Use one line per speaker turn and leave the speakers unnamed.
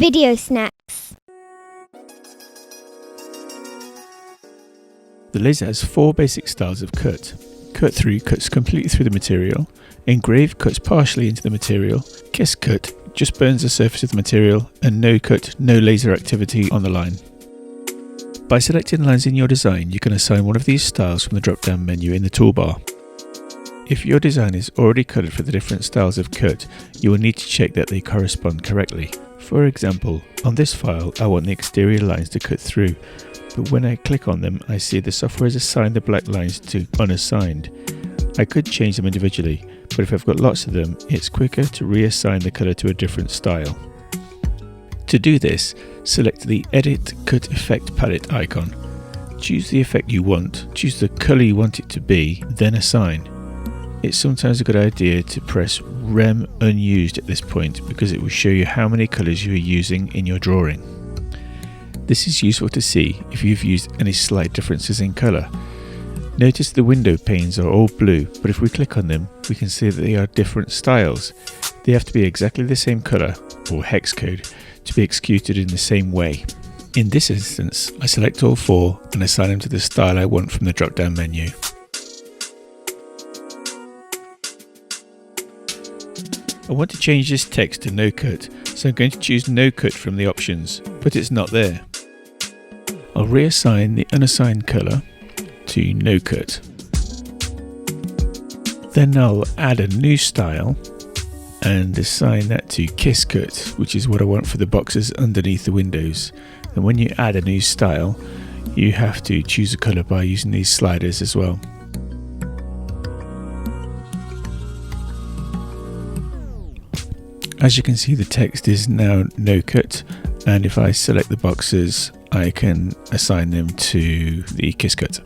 Video snacks.
The laser has 4 basic styles of cut. Cut through cuts completely through the material. Engrave cuts partially into the material. Kiss cut just burns the surface of the material. And no cut, no laser activity on the line. By selecting lines in your design, you can assign one of these styles from the drop-down menu in the toolbar. If your design is already colored for the different styles of cut, you will need to check that they correspond correctly. For example, on this file I want the exterior lines to cut through, but when I click on them I see the software has assigned the black lines to unassigned. I could change them individually, but if I've got lots of them, it's quicker to reassign the color to a different style. To do this, select the Edit Cut Effect palette icon. Choose the effect you want, choose the color you want it to be, then assign. It's sometimes a good idea to press Rem unused at this point because it will show you how many colors you are using in your drawing. This is useful to see if you've used any slight differences in color. Notice the window panes are all blue, but if we click on them, we can see that they are different styles. They have to be exactly the same color, or hex code, to be executed in the same way. In this instance, I select all 4 and assign them to the style I want from the drop-down menu. I want to change this text to no cut, so I'm going to choose no cut from the options, but it's not there. I'll reassign the unassigned color to no cut. Then I'll add a new style and assign that to kiss cut, which is what I want for the boxes underneath the windows. And when you add a new style, you have to choose a color by using these sliders as well. As you can see, the text is now no cut, and if I select the boxes, I can assign them to the kiss cut.